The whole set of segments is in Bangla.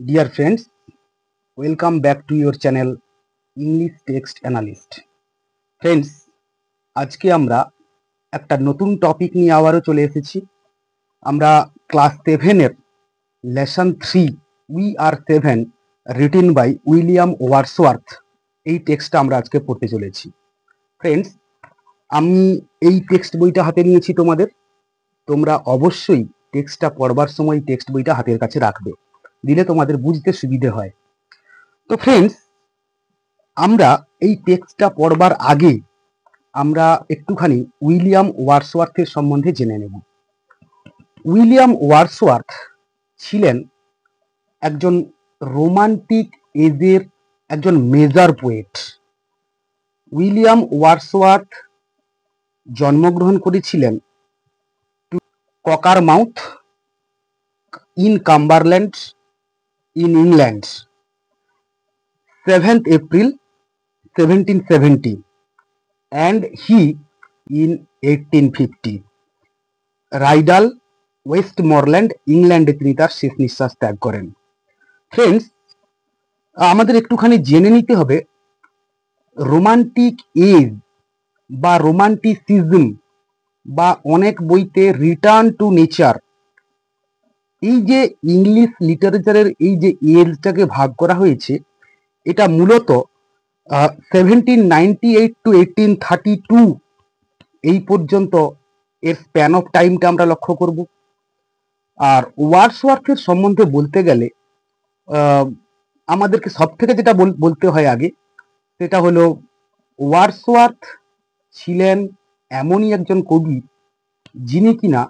Dear friends, welcome back to your channel English Text Analyst. Friends, আজকে আমরা একটা নতুন টপিক নিয়ে আবারও চলে এসেছি। আমরা ক্লাস 7 এর lesson 3 we are 7 written by William Wordsworth এই টেক্সটটা আমরা আজকে পড়তে চলেছি। ফ্রেন্ডস, আমি এই টেক্সট বইটা হাতে নিয়েছি তোমাদের। তোমরা অবশ্যই টেক্সটটা পড়বার সময় টেক্সট বইটা হাতের কাছে রাখবে, দিলে তোমাদের বুঝতে সুবিধে হয়। তো ফ্রেন্ডস, আমরা এই টেক্সটটা পড়বার আগে আমরা একটুখানি উইলিয়াম ওয়ার্ডসওয়ার্থের সম্বন্ধে জেনে নেব। উইলিয়াম ওয়ার্ডসওয়ার্থ ছিলেন একজন রোমান্টিক এজের একজন মেজর পোয়েট। উইলিয়াম ওয়ার্ডসওয়ার্থ জন্মগ্রহণ করেছিলেন Cockermouth in Cumberland in England 7th April 1770 and he in 1850 Rydal Westmorland ইংল্যান্ডে তিনি তার শেষ নিঃশ্বাস ত্যাগ করেন। ফ্রেন্ডস, আমাদের একটুখানি জেনে নিতে হবে রোমান্টিক এজ বা রোমান্টিসিজম বা অনেক বইতে রিটার্ন টু নেচার, এই যে ইংলিশ লিটারেচারের এই যে এজটাকে ভাগ করা হয়েছে, এটা মূলত 1798 to 1832 এই পর্যন্ত এর স্প্যান অফ টাইমটা আমরা লক্ষ্য করব। আর ওয়ার্ডসওয়ার্থের সম্বন্ধে বলতে গেলে আমাদেরকে সব থেকে যেটা বলতে হয় আগে, সেটা হলো ওয়ার্ডসওয়ার্থ ছিলেন এমনই একজন কবি যিনি কিনা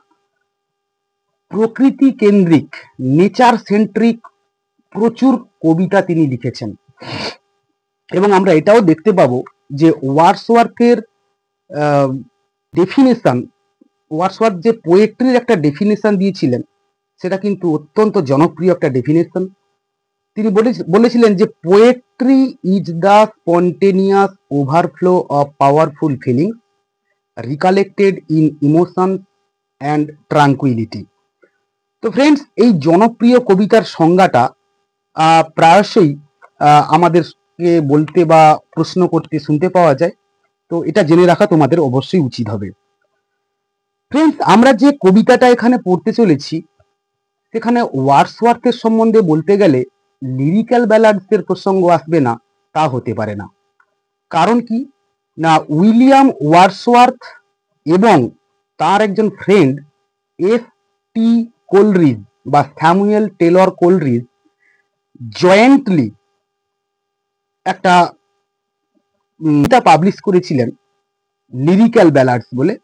প্রকৃতি কেন্দ্রিক, নেচার সেন্ট্রিক প্রচুর কবিতা তিনি লিখেছেন। এবং আমরা এটাও দেখতে পাবো যে ওয়ার্ডসওয়ার্থের ডেফিনেশন, ওয়ার্ডসওয়ার্থ যে পোয়েট্রির একটা ডেফিনেশন দিয়েছিলেন, সেটা কিন্তু অত্যন্ত জনপ্রিয় একটা ডেফিনেশন। তিনি বলেছিলেন যে poetry is the spontaneous overflow of powerful feeling recollected in emotion and tranquillity. তো ফ্রেন্ডস, এই জনপ্রিয় কবিতার সংজ্ঞাটা প্রায়শই আমাদেরকে বলতে বা প্রশ্ন করতে শুনতে পাওয়া যায়। তো এটা জেনে রাখা তোমাদের অবশ্যই উচিত হবে। ফ্রেন্ডস, আমরা যে কবিতাটা এখানে পড়তে চলেছি, সেখানে ওয়ার্ডসওয়ার্থের সম্বন্ধে বলতে গেলে লিরিক্যাল ব্যালাডসের প্রসঙ্গ আসবে না, তা হতে পারে না। কারণ কি না, উইলিয়াম ওয়ার্ডসওয়ার্থ এবং তার একজন ফ্রেন্ড এস.টি. কোলরিজ বা স্যামুয়েল টেলর কোলরিজ জয়েন্টলি একটা পাবলিশ করেছিলেন লিরিক্যাল ব্যালাডস বলে।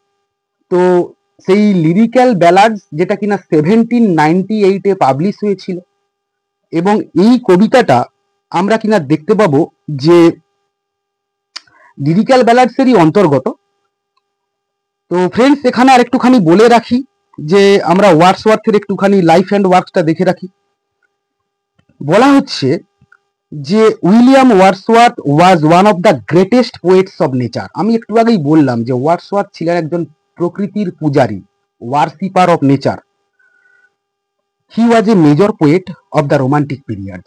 তো সেই লিরিক্যাল ব্যালাডস যেটা কিনা 1798 পাবলিশ হয়েছিল, এবং এই কবিতাটা আমরা কিনা দেখতে পাবো যে লিরিক্যাল ব্যালাডসেরই অন্তর্গত। তো ফ্রেন্ডস, এখানে আর একটুখানি বলে রাখি যে আমরা ওয়ার্ডসওয়ার্থের একটুখানি লাইফ অ্যান্ড ওয়ার্কসটা দেখে রাখি। বলা হচ্ছে যে William Wordsworth was one of the greatest poets of nature. আমি একটু আগেই বললাম যে ওয়ার্ডসওয়ার্থ ছিলেন একজন প্রকৃতির পূজারী, worshipper of nature. He was a major poet of the romantic period.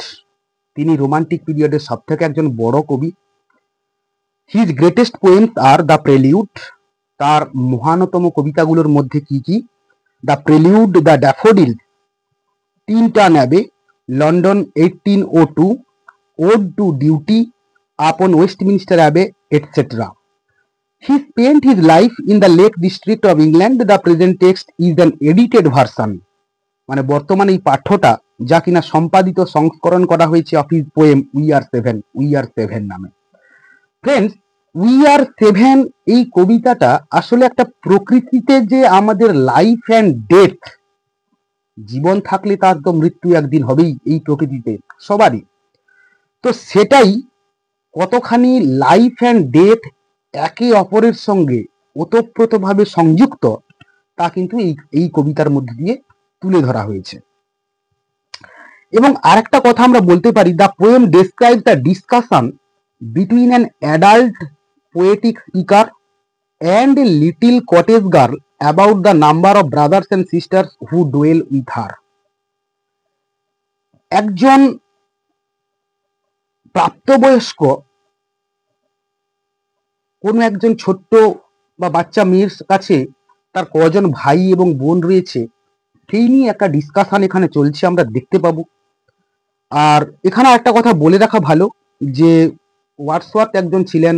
তিনি রোমান্টিক পিরিয়ডের সব থেকে একজন বড় কবি। His greatest poems are the Prelude. তার মহানতম কবিতাগুলোর মধ্যে কি কি? দ্য প্রেলিউড, দ্য ড্যাফোডিল, তিনটা নেবে, London 1802, ode to duty, upon Westminster Abbey, etcetera. He spent his life in the Lake District of England. The present text is an edited version. মানে বর্তমানে এই পাঠ্যটা যা কিনা সম্পাদিত সংস্করণ করা হয়েছে of his poem we are seven নামে। ফ্রেন্ডস, উই আর সেভেন এই কবিতাটা আসলে একটা প্রকৃতিতে যে আমাদের লাইফ অ্যান্ড ডেথ, জীবন থাকলে তার তো মৃত্যু একদিন হবেই এই প্রকৃতিতে সবারই। তো সেটাই কতখানি লাইফ অ্যান্ড ডেথ একে অপরের সঙ্গে ওতপ্রোতভাবে সংযুক্ত, তা কিন্তু এই কবিতার মধ্যে দিয়ে তুলে ধরা হয়েছে। এবং আরেকটা কথা আমরা বলতে পারি, the poem describe the discussion between an adult poetic speaker and a little cottage girl about the number of brothers and sisters who dual with her. একজন প্রাপ্তবয়স্ক কোনো একজন ছোট্ট বা বাচ্চা মেয়ের কাছে তার কজন ভাই এবং বোন রয়েছে সেই নিয়ে একটা ডিসকাশন এখানে চলছে, আমরা দেখতে পাবো। আর এখানে একটা কথা বলে রাখা ভালো যে ওয়ার্ডসওয়ার্থ একজন ছিলেন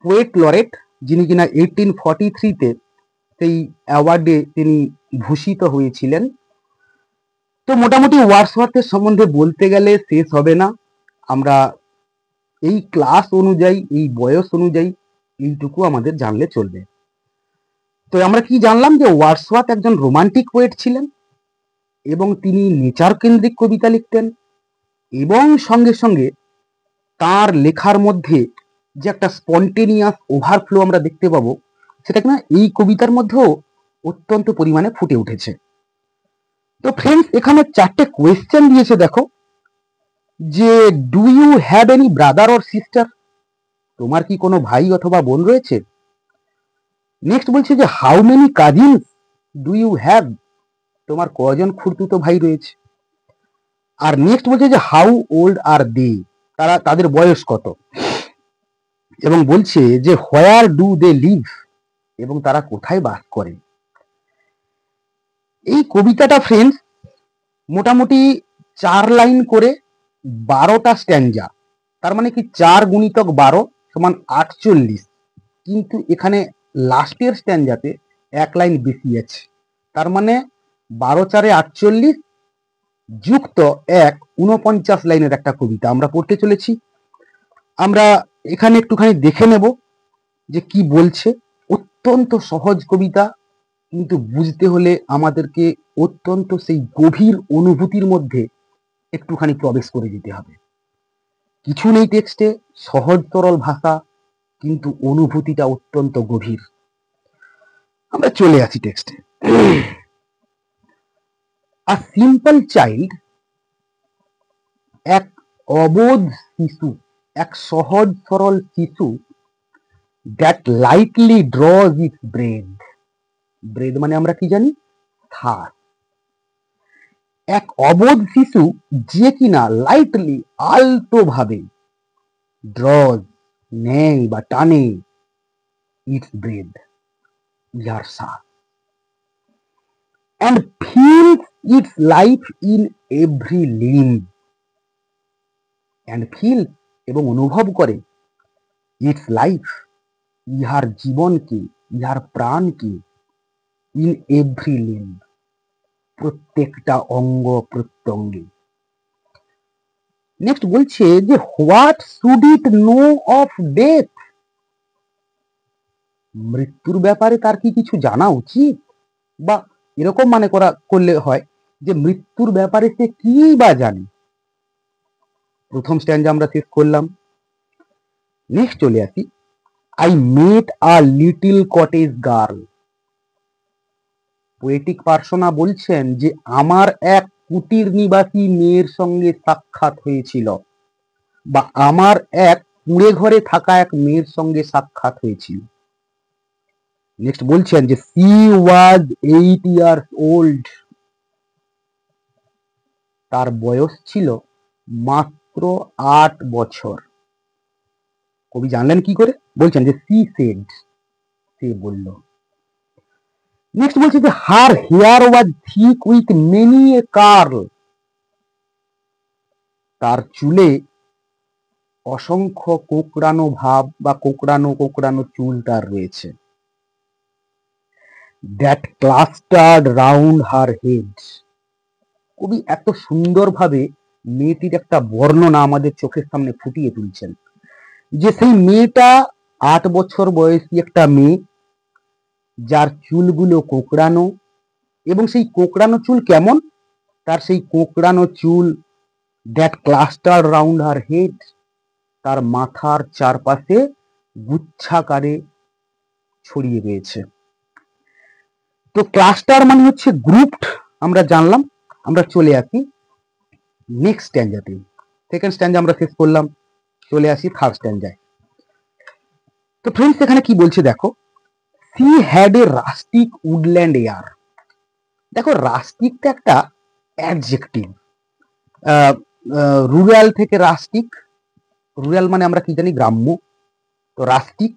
পোয়েট লরেট, যিনি কিনা 1843-তে সেই অ্যাওয়ার্ডে তিনি ভূষিত হয়েছিলেন। তো মোটামুটি ওয়ার্ডসওয়ার্থের সম্বন্ধে বলতে গেলে শেষ হবে না। আমরা এই ক্লাস অনুযায়ী, এই বয়স অনুযায়ী এইটুকু আমাদের জানলে চলবে। তো আমরা কি জানলাম যে ওয়ার্ডসওয়ার্থ একজন রোমান্টিক পোয়েট ছিলেন এবং তিনি নেচার কেন্দ্রিক কবিতা লিখতেন, এবং সঙ্গে সঙ্গে তার লেখার মধ্যে যে একটা স্পন্টেনিয়াস ওভারফ্লো আমরা দেখতে পাবো, সেটা কিনা এই কবিতার মধ্যেও অত্যন্ত পরিমাণে ফুটে উঠেছে। তো ফ্রেন্ডস, এখানে 4টে কোয়েশ্চেন দিয়েছে, দেখো যে do you have any brother or sister, তোমার কি কোনো ভাই অথবা বোন রয়েছে। নেক্সট বলছে যে how many cousins do you have, তোমার কজন খুড়তুতো ভাই রয়েছে। আর নেক্সট বলছে যে হাউ ওল্ড আর দে, তাদের বয়স কত, এবং বলছে যে হোয়ার ডু দে লিভ, এবং তারা কোথায় বাস করে। এই কবিতাটা ফ্রেন্ডস মোটামুটি 4 লাইন করে 12টা স্ট্যান্জা, তার মানে কি 4 গুণিতক 12 সমান 48, কিন্তু এখানে লাস্টের স্ট্যান্জাতে 1 লাইন বেশি আছে, তার মানে 12 4 48 যুক্ত 1 49 লাইনের একটা কবিতা আমরা পড়তে চলেছি। আমরা এখানে একটুখানি দেখে নেব যে কি বলছে। অত্যন্ত সহজ কবিতা, কিন্তু বুঝতে হলে আমাদেরকে অত্যন্ত সেই গভীর অনুভূতির মধ্যে একটুখানি প্রবেশ করে দিতে হবে। কিছু নেই টেক্সটে, সহজ সরল ভাষা, কিন্তু অনুভূতিটা অত্যন্ত গভীর। আমরা চলে আসি টেক্সটে। আ সিম্পল চাইল্ড, এক অবোধ শিশু, এক সহজ সরল শিশু, that lightly ড্রজ it's bread, bread মানে আমরা কি জানি, থার্ড। এক অবোধ শিশু যে কিনা লাইটলি আলতো ভাবে, ড্রজ নেয় বা টানে, ইটস ব্রেড ইহার স্বাদ, and feels its life in every limb, and feels এবং অনুভব করে ইটস লাইফ ইহার জীবনকে, ইহার প্রাণকে, ইন এভরি লিম্ব প্রত্যেকটা অঙ্গ প্রত্যঙ্গে। নেক্সট বলছে যে what should it know of death, মৃত্যুর ব্যাপারে তার কি কিছু জানা উচিত, বা এরকম মানে করলে হয় যে মৃত্যুর ব্যাপারে সে কি বা জানে। প্রথম স্ট্যান্ডে আমরা শেষ করলাম। নেক্সট চলে আসি, I met a little cottage girl, poetic persona বলছেন যে আমার এক কুটির নিবাসী মেয়ের সঙ্গে সাক্ষাৎ হয়েছিল, বা আমার এক কুঁড়ে ঘরে থাকা এক মেয়ের সঙ্গে সাক্ষাৎ হয়েছিল। নেক্সট বলছেন যে সি ওয়াজ 8 ইয়ার্স ওল্ড, তার বয়স ছিল মাত্র 8 বছর। কবি জানলেন কি করে, বলছেন যে সি সেড, সে বলল। নেক্সট বলছে যে her hair was thick with many a curl, তার চুলে অসংখ্য কোকড়ানো ভাব বা কোকড়ানো কোকড়ানো চুল তার রয়েছে। That clustered round her head, কবি এত সুন্দরভাবে মেয়েটির একটা বর্ণনা আমাদের চোখের সামনে ফুটিয়ে তুলছেন, যে সেই মেয়েটা 8 বছর বয়সী একটা মেয়ে, যার চুলগুলো কোকড়ানো, এবং সেই কোকড়ানো চুল কেমন, তার সেই কোকড়ানো চুল that cluster round her head, তার মাথার চারপাশে গুচ্ছাকারে ছড়িয়ে রয়েছে। তো ক্লাস্টার মানে হচ্ছে গ্রুপড, আমরা জানলাম। আমরা চলে আসি নেক্সট স্ট্যান্ডাতে। সেকেন্ড স্ট্যান্ডা আমরা শেষ করলাম, চলে আসি থার্ড স্ট্যান্ডায়। তো ফ্রেন্ডস এখানে কি বলছে দেখো, she had a rustic woodland air. দেখো রাস্টিকটা একটা অ্যাডজেক্টিভ, রুরাল থেকে রাস্টিক, রুরাল মানে আমরা কি জানি গ্রাম্য, তো রাস্টিক,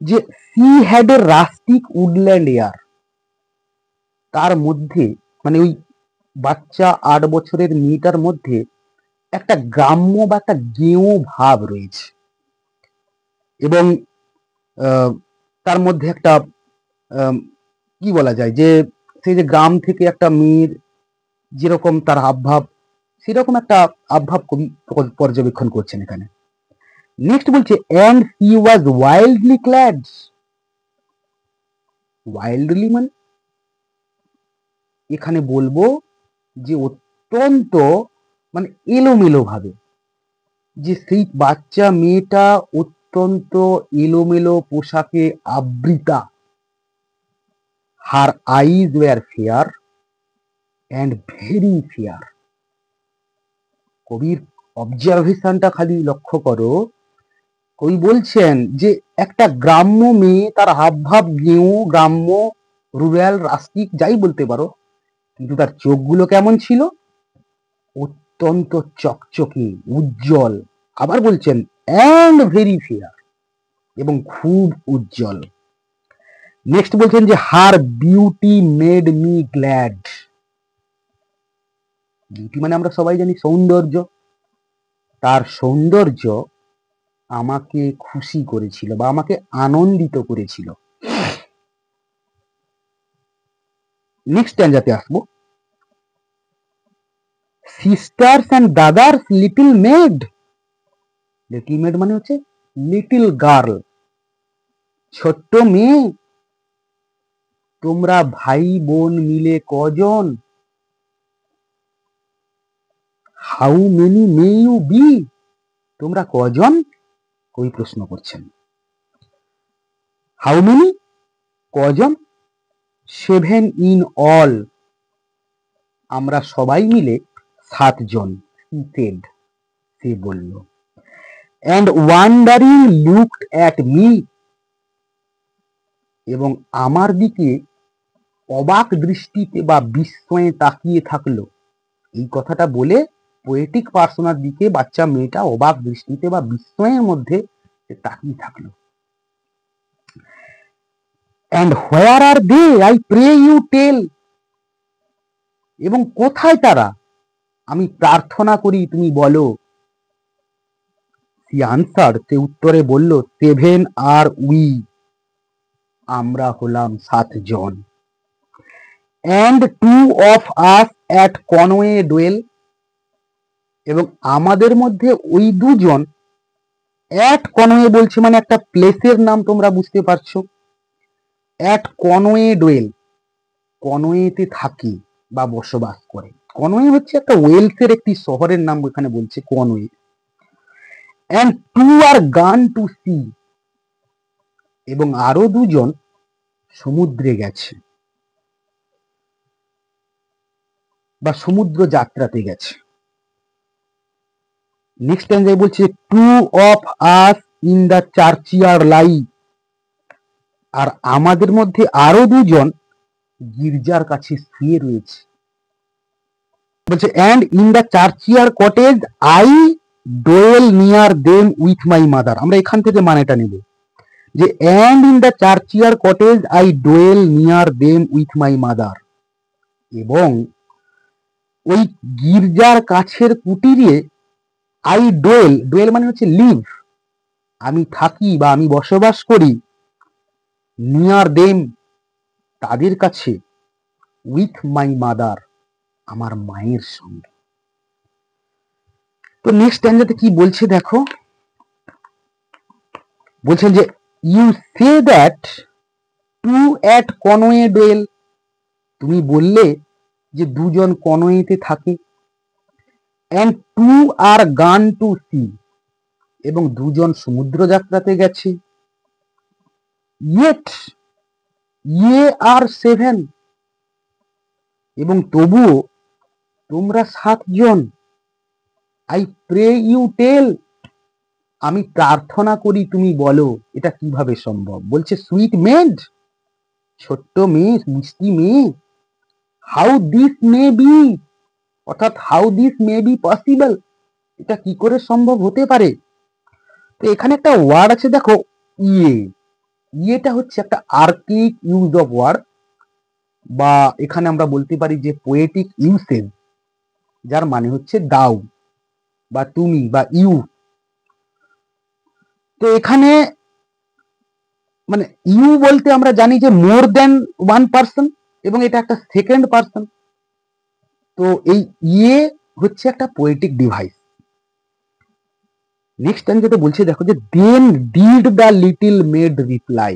যে she had a rustic woodland air, তার মধ্যে মানে ওই বাচ্চা 8 বছরের মেয়েটার মধ্যে একটা গ্রাম্য বা একটা গেঁয়ো ভাব রয়েছে, এবং তার মধ্যে একটা কি বলা যায় যে সেই যে গ্রাম থেকে একটা মেয়ের যেরকম তার হাবভাব, সেরকম একটা হাবভাব কবি পর্যবেক্ষণ করছেন এখানে। নেক্সট বলছে and he was wildly clad. Wildly মানে এখানে বলবো যে অত্যন্ত মানে এলোমেলো ভাবে, যে সেই বাচ্চা মেয়েটা অত্যন্ত এলোমেলো পোশাকে আবৃতা। Her eyes were fair and very fair. কবির অবজারভেশনটা খালি লক্ষ্য করো, কবি বলছেন যে একটা গ্রাম্য মেয়ে, তার হাবভাব গেঁয়ো, গ্রাম্য, রুরাল, রাস্টিক যাই বলতে পারো, কিন্তু তার চোখগুলো কেমন ছিল? অত্যন্ত চকচকে, উজ্জ্বল। আবার বলছেন অ্যান্ড ভেরি ফেয়ার, এবং খুব উজ্জ্বল। নেক্সট বলছেন যে her beauty made me glad. Beauty মানে আমরা সবাই জানি সৌন্দর্য, তার সৌন্দর্য আমাকে খুশি করেছিল বা আমাকে আনন্দিত করেছিল। নেক্সট স্ট্যান্জাতে আসবো, sisters and brothers little made. Little made মানে হচ্ছে লিটল গার্ল, ছোট্ট মেয়ে। তোমরা ভাই বোন মিলে কজন? How many may you be. তোমরা কজন? কবি প্রশ্ন করছেন। হাউ মেনি কজন? 7 ইন অল, আমরা সবাই মিলে 7 জন। he said, সে বলল। And wandering looked at me, এবং আমার দিকে অবাক দৃষ্টিতে বা বিস্ময়ে তাকিয়ে থাকলো। এই কথাটা বলে পোয়েটিক পার্সোনার দিকে বাচ্চা মেয়েটা অবাক দৃষ্টিতে বা বিস্ময়ের মধ্যে তাকিয়ে থাকলো। And where are they, I pray you tell. এবং কোথায় তারা? আমি প্রার্থনা করি তুমি বলো। সি আনসার, সে উত্তরে বলল, 7 আর উই, আমরা হলাম 7 জন। And 2 of us at Conway dwell, এবং আমাদের মধ্যে ওই 2 জন অ্যাট কনওয়ে বলছে মানে একটা প্লেসের নাম, তোমরা বুঝতে পারছো। অ্যাট কনওয়ে ডোয়েল, কনওয়েতে থাকি বা বসবাস করে। কনওয়ে হচ্ছে একটা ওয়েলসের একটি শহরের নাম, এখানে বলছে কনওয়ে। অ্যান্ড 2 আর গান টু সি, এবং আরো 2 জন সমুদ্রে গেছে বা সমুদ্র যাত্রাতে গেছে। নেক্সট টাইম যাই বলছে 2 অফ আস ইন দ্য চার্চিয়ার লাই, আর আমাদের মধ্যে আরো 2 জন গির্জার কাছে শুয়ে রয়েছে। বলছে and in the churchyard cottage I dwell near them with my mother. আমরা এখান থেকে মানেটা নেব যে and in the churchyard cottage I dwell near them with my mother, এবং ওই গির্জার কাছের কুটিরে আই ডোয়েল, ডোয়েল মানে হচ্ছে লিভ, আমি থাকি বা আমি বসবাস করি, নিয়ার দেম তাদের কাছে, উইথ মাই মাদার আমার মায়ের সঙ্গে। তো নেক্সট স্ট্যান্জাতে কি বলছে দেখো, বলছেন যে you say that 2 at Conway dwell, তুমি বললে যে 2 জন কনওয়েতে থাকে। অ্যান্ড 2 আর গান টু সি, এবং 2 জন সমুদ্র যাত্রাতে গেছে। ইয়েট ইয়ে আর 7, এবং তবুও তোমরা 7 জন। আই প্রে ইউ টেল, আমি প্রার্থনা করি তুমি বলো এটা কিভাবে সম্ভব। বলছে সুইট মেড, ছোট্ট মেয়ে, মিষ্টি মেয়ে। হাউ দিস মে বি, অর্থাৎ how this may be possible, এটা কি করে সম্ভব হতে পারে। তো এখানে একটা ওয়ার্ড আছে দেখো, ইয়ে। ইয়েটা হচ্ছে একটা আর্কিক ইউজ অফ ওয়ার্ড, বা এখানে আমরা বলতে পারি যে পোয়েটিক ইউসেজ, যার মানে হচ্ছে দাও বা তুমি বা ইউ। তো এখানে মানে ইউ বলতে আমরা জানি যে মোর দেন ওয়ান পার্সন, এবং এটা একটা সেকেন্ড পার্সন। তো এই ইয়ে হচ্ছে একটা পোয়েটিক ডিভাইস। নেক্সট টাইম যেটা বলছে দেখো, যে then did the little maid reply,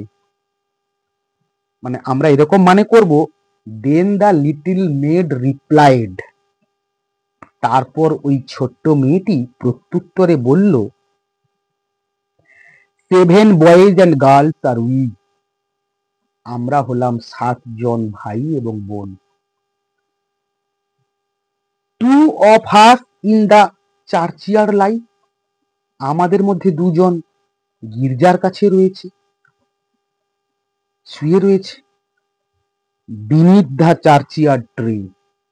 মানে আমরা এরকম মানে করব, then the little maid replied, তারপর ওই ছোট্ট মেয়েটি প্রত্যুত্তরে বলল, 7 boys and girls are we, আমরা হলাম 7 জন ভাই এবং বোন। 2 of us in the churchyard lie, আমাদের মধ্যে 2 জন গির্জার কাছে রয়েছে, শুয়ে রয়েছে। বিনিথ দ্য চার্চিয়ার্ড ট্রি,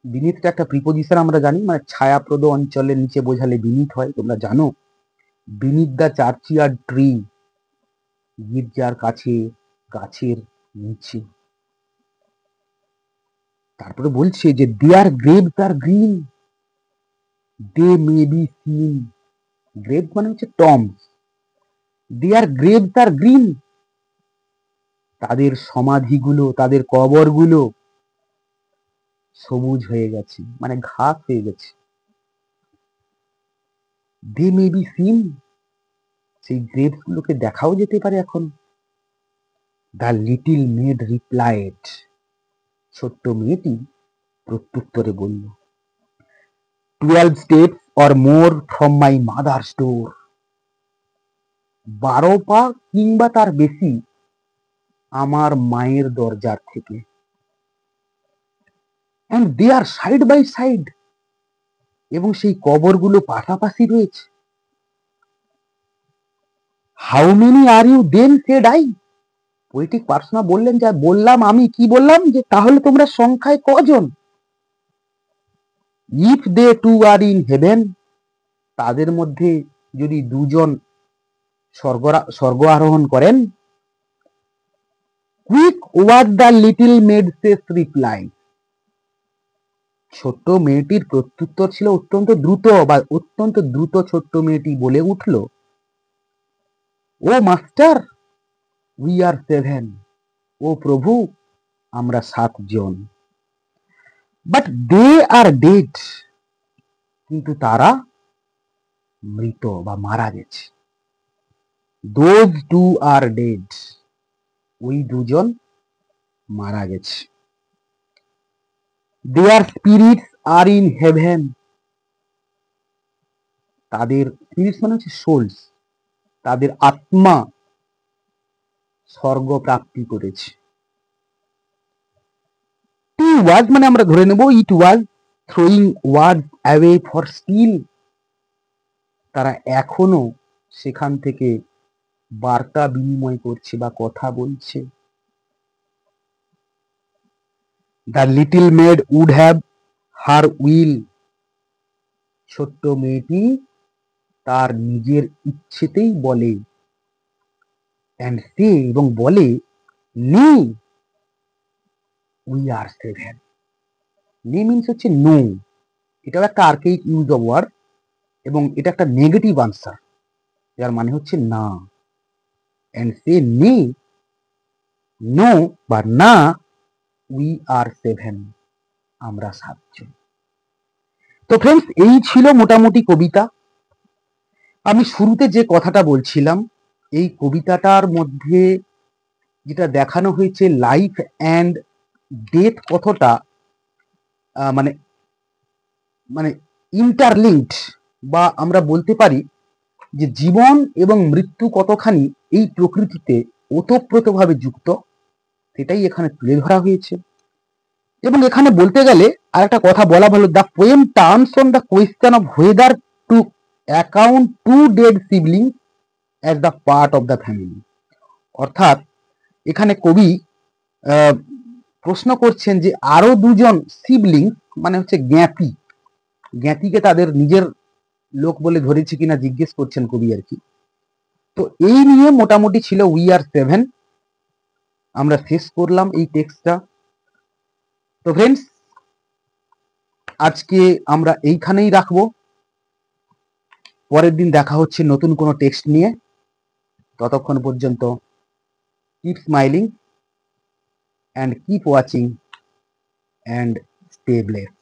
বিনিথটা একটা প্রিপোজিশন আমরা জানি, মানে ছায়াপ্রদ অঞ্চলের নিচে বোঝালে বিনিথ হয়, তোমরা জানো। বিনিথ দ্য চার্চিয়ার্ড ট্রি, গির্জার কাছে, গাছের নিচে। তারপরে বলছে যে their graves are green, they may be seen, grave মানে হচ্ছে tomb, their graves are green, তাদের সমাধিগুলো, তাদের কবরগুলো সবুজ হয়ে গেছে, মানে ঘাস হয়ে গেছে। দে মে বি সিন, সেই গ্রেভস গুলোকে দেখাও যেতে পারে এখন। দ্য লিটিল মেড রিপ্লাইড, ছোট্ট মেয়েটি প্রত্যুত্তরে বলল, 12 steps or more from my mother's door, 12 পা কিংবা তার বেশি আমার মায়ের দরজার থেকে। and they are side by side, এবং সেই কবরগুলো পাশাপাশি রয়েছে। How many are you then said I, poetic persona বললেন, যা বললাম আমি, কি বললাম, যে তাহলে তোমরা সংখ্যায় কজন। If they two are in heaven, তাদের মধ্যে যদি 2 জন স্বর্গ আরোহণ করেন। Quick was the little maid's reply, ছোট্ট মেয়েটির প্রত্যুত্তর ছিল অত্যন্ত দ্রুত, বা অত্যন্ত দ্রুত ছোট্ট মেয়েটি বলে উঠল, ও মাস্টার উই আর 7, ও প্রভু আমরা 7 জন। বাট দে আর ডেড, কিন্তু তারা মৃত বা মারা গেছে। দোজ 2 আর ডেড, ওই 2 জন মারা গেছে। দেয়ার স্পিরিটস আর ইন হেভেন, তাদের স্পিরিটস মানে হচ্ছে সোলস, তাদের আত্মা স্বর্গ প্রাপ্তি করেছে। টি ওয়াজ মানে আমরা ধরে নেব it was throwing words away for still, তারা এখনো সেখান থেকে বার্তা বিনিময় করছে বা কথা বলছে। The little maid would have her will, ছোট্ট মেয়েটি তার নিজের ইচ্ছেতেই বলে। অ্যান্ড সে, এবং বলে, নে উই আর 7, নে মিনস হচ্ছে নো, এটাও একটা আর্কেইক ইউজ অফ ওয়ার্ড, এবং এটা একটা নেগেটিভ আনসার, যার মানে হচ্ছে না। অ্যান্ড সে নে, নো বা না, উই আর 7, আমরা 7 জন। তো ফ্রেন্ডস, এই ছিল মোটামুটি কবিতা। আমি শুরুতে যে কথাটা বলছিলাম, এই কবিতাটার মধ্যে যেটা দেখানো হয়েছে, লাইফ অ্যান্ড ডেথ কতটা মানে মানে ইন্টারলিঙ্কড, বা আমরা বলতে পারি যে জীবন এবং মৃত্যু কতখানি এই প্রকৃতিতে ওতপ্রোতভাবে যুক্ত, সেটাই এখানে তুলে ধরা হয়েছে। এবং এখানে বলতে গেলে আর একটা কথা বলা ভালো, the poem turns on the question of whether two account 2 dead siblings as the part of the family, অর্থাৎ এখানে কবি প্রশ্ন করছেন যে আরো 2 জন সিবলিংস, মানে হচ্ছে জ্ঞাতি, জ্ঞাতিকে তাদের নিজের লোক বলে ধরেছে কিনা জিজ্ঞেস করছেন কবি আর কি। তো এই নিয়ে মোটামুটি ছিল উই আর 7। আমরা শেষ করলাম এই টেক্সটটা। তো ফ্রেন্ডস, আজকে আমরা এইখানেই রাখবো। পরের দিন দেখা হচ্ছে নতুন কোনো টেক্সট নিয়ে। ততক্ষণ পর্যন্ত keep smiling and keep watching and stay blessed.